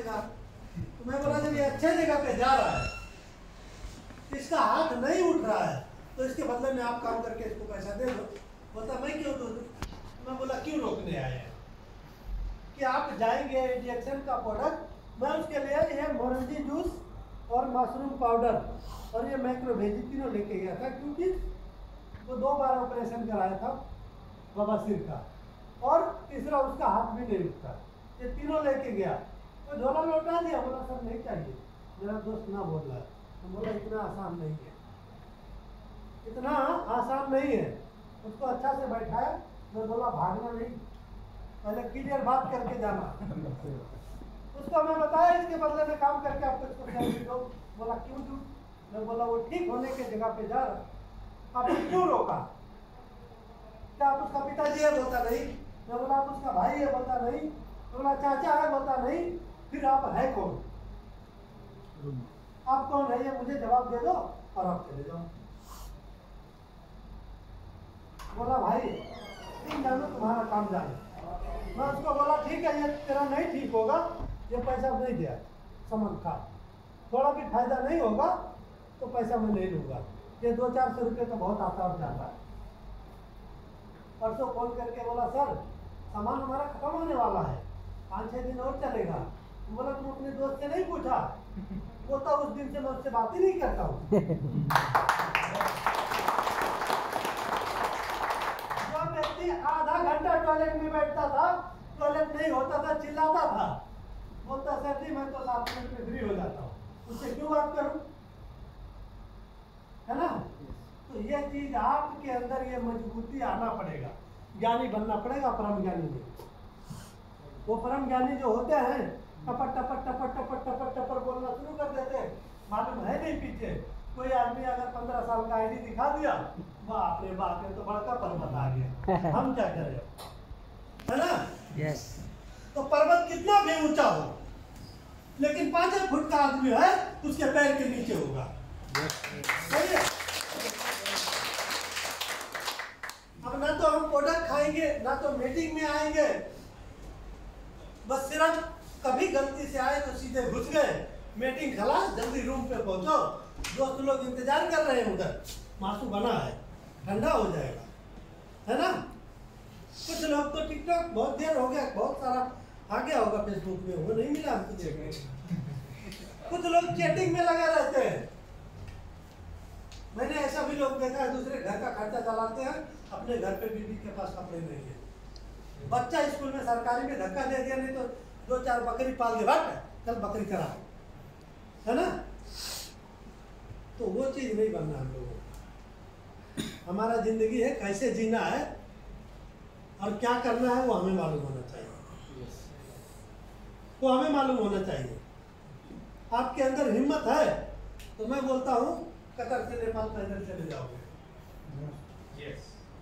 तो मैं बोला जब ये अच्छे जगह पे जा रहा है, इसका हाथ नहीं उठ रहा है, तो इसके बदले में आप काम करके इसको पैसा दे दो। बोलता मैं क्यों दूं? मैं बोला क्यों रोकने आए हैं कि आप जाएंगे इंजेक्शन का प्रोडक्ट, मैं उसके लिए ये मोरंजी जूस और मशरूम पाउडर और ये मैक्रोवेजी तीनों लेके गया था, क्योंकि वो 2 बार ऑपरेशन कराया था बवासीर का, और तीसरा उसका हाथ भी नहीं उठता। ये तीनों लेके गया तो झोला लौटा दिया। बोला सर नहीं चाहिए, मेरा दोस्त ना बोल रहा है। तो बोला इतना आसान नहीं है, इतना आसान नहीं है। उसको अच्छा से बैठाया। मैं बोला भागना नहीं, पहले क्लियर बात करके जाना। उसको मैं बताया इसके बदले में काम करके आपको इसको सैलरी दो। बोला क्यों दूं? मैं बोला वो ठीक होने के जगह पे जा रहा, आपने क्यों रोका? क्या आप उसका पिताजी है? बोलता नहीं। मैं बोला आप उसका भाई है? बोलता नहीं। बोला चाचा है? बोलता नहीं। फिर आप है कौन? आप कौन है ये मुझे जवाब दे दो और आप चले जाओ। बोला भाई तुम जानो, तुम्हारा काम जाने। मैं उसको बोला ठीक है, ये तेरा नहीं ठीक होगा, ये पैसा नहीं दिया, समझ खा, थोड़ा भी फायदा नहीं होगा तो पैसा मैं नहीं लूँगा। ये 200-400 रुपये तो बहुत आता और जाता है। परसों फोन करके बोला सर सामान हमारा खत्म होने वाला है, 5-6 दिन और चलेगा। बोला तुम अपने दोस्त से नहीं पूछा? वो तो उस दिन से मैं उससे बात ही नहीं करता हूँ। जो व्यक्ति आधा घंटा टॉयलेट में बैठता था, टॉयलेट नहीं होता था, चिल्लाता था, बोलता सर जी मैं तो 7 मिनट में फ्री हो जाता हूँ, उससे क्यों बात करूँ? है ना? तो ये चीज आपके अंदर ये मजबूती आना पड़ेगा, ज्ञानी बनना पड़ेगा। परम ज्ञानी में वो परम ज्ञानी जो होते हैं टपर टपर टपर टपर टपर टपर बोलना शुरू कर देते हैं, मालूम है नहीं पीछे। कोई आदमी अगर 15 साल का आईडी दिखा दिया, बाप रे बाप ये तो बड़का पर्वत आ गया, हम क्या करें? है ना? यस। तो पर्वत कितना भी ऊंचा हो, लेकिन 5 फुट का आदमी है उसके पैर के नीचे होगा। सही है? अब ना तो हम प्रोडक्ट खाएंगे, ना तो मीटिंग में आएंगे, बस सिर्फ कभी गलती से आए तो सीधे घुस गए, मीटिंग खलास, जल्दी रूम पे पहुंचो, दोस्त लोग इंतजार कर रहे हैं, उधर मासू बना है, ठंडा हो जाएगा, है ना? कुछ लोग तो टिकटॉक बहुत देर हो गया, बहुत सारा आ गया होगा फेसबुक में, वो नहीं मिला हमको देखने। कुछ लोग चैटिंग में लगे रहते हैं। मैंने ऐसा भी लोग देखा है, दूसरे घर का खर्चा चलाते हैं, अपने घर पे बीवी के पास कपड़े नहीं है। बच्चा स्कूल में सरकारी में धक्का दे दिया, नहीं तो 2-4 बकरी पाल दे, हट कल बकरी करा, है ना? तो वो चीज नहीं बनना हम लोगों को। हमारा जिंदगी है, कैसे जीना है और क्या करना है वो हमें मालूम होना चाहिए, वो हमें मालूम होना चाहिए। आपके अंदर हिम्मत है तो मैं बोलता हूँ कतर से नेपाल पैदल चले जाओगे,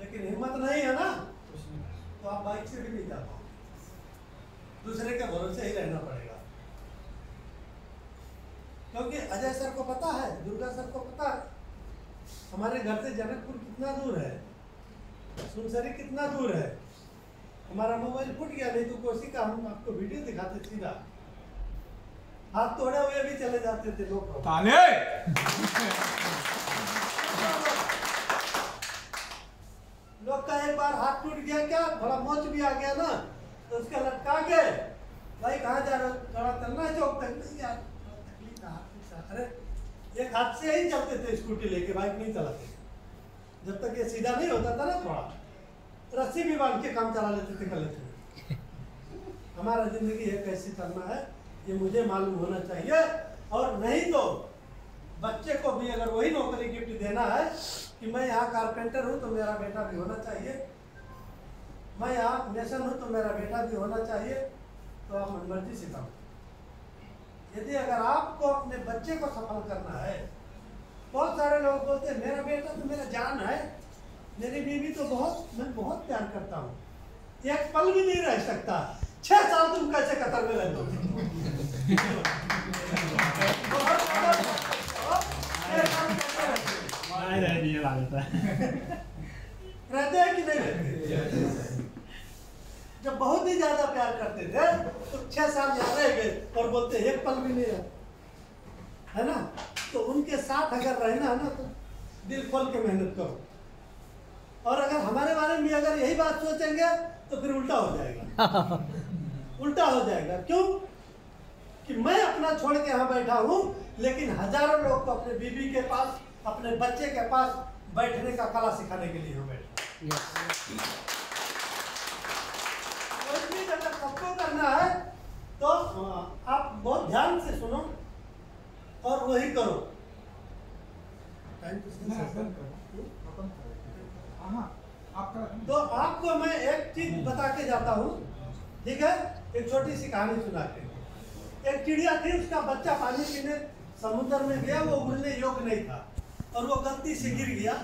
लेकिन हिम्मत नहीं है ना तो आप बाइक से भी नहीं जा पाओगे, दूसरे के भरोसे ही रहना पड़ेगा। क्योंकि अजय सर को पता है, दुर्गा सर को पता है, हमारे घर से जनकपुर कितना दूर है, सुनसरी कितना दूर है। हमारा मोबाइल फूट गया, नहीं तो कोसी का हम आपको वीडियो दिखाते सीधा, हाथ तोड़े हुए भी चले जाते थे लोग। लोग का एक बार हाथ टूट गया, क्या थोड़ा मोच भी आ गया ना, तो उसका लटका के भाई कहाँ जा रहे हो? थोड़ा चलना है चौक तक। नहीं यार तकलीफ है, हाथ। अरे एक हाथ से ही चलते थे स्कूटी लेके, बाइक नहीं चलाते जब तक ये सीधा नहीं होता था ना, थोड़ा रस्सी भी बांध के काम चला लेते थे गले से। हमारा जिंदगी है कैसे करना है ये मुझे मालूम होना चाहिए, और नहीं तो बच्चे को भी अगर वही नौकरी गिफ्ट देना है कि मैं यहाँ कारपेंटर हूँ तो मेरा बेटा भी होना चाहिए, मैं यहाँ नेशन हूँ तो मेरा बेटा भी होना चाहिए, तो आप मनमर्जी सिखाओ। यदि अगर आपको अपने बच्चे को सफल करना है, बहुत सारे लोग बोलते हैं मेरा बेटा तो मेरा जान है, मेरी बीवी तो मैं बहुत प्यार करता हूँ, एक पल भी नहीं रह सकता। 6 साल तुम कैसे कतर में रहते हो? रहते हैं कि नहीं रहते? जब बहुत ही ज्यादा प्यार करते थे तो 6 साल यहाँ रह गए और और बोलते एक पल भी नहीं रहे, है ना। तो उनके साथ अगर रहना है ना तो दिल खोल के मेहनत करो। और अगर हमारे बारे में अगर यही बात सोचेंगे तो फिर उल्टा हो जाएगा। उल्टा हो जाएगा। क्यों कि मैं अपना छोड़ के यहाँ बैठा हूँ, लेकिन हजारों लोग को अपने बीवी के पास, अपने बच्चे के पास बैठने का कला सिखाने के लिए हूँ बैठा। अगर सबको करना है तो आप बहुत ध्यान से सुनो और वही करो। तो आपको मैं एक चीज बता के जाता हूँ, ठीक है। एक छोटी सी कहानी सुनाते हैं। एक चिड़िया थी, उसका बच्चा पानी पीने समुद्र में गया, वो उड़ने योग्य नहीं था और वो गलती से गिर गया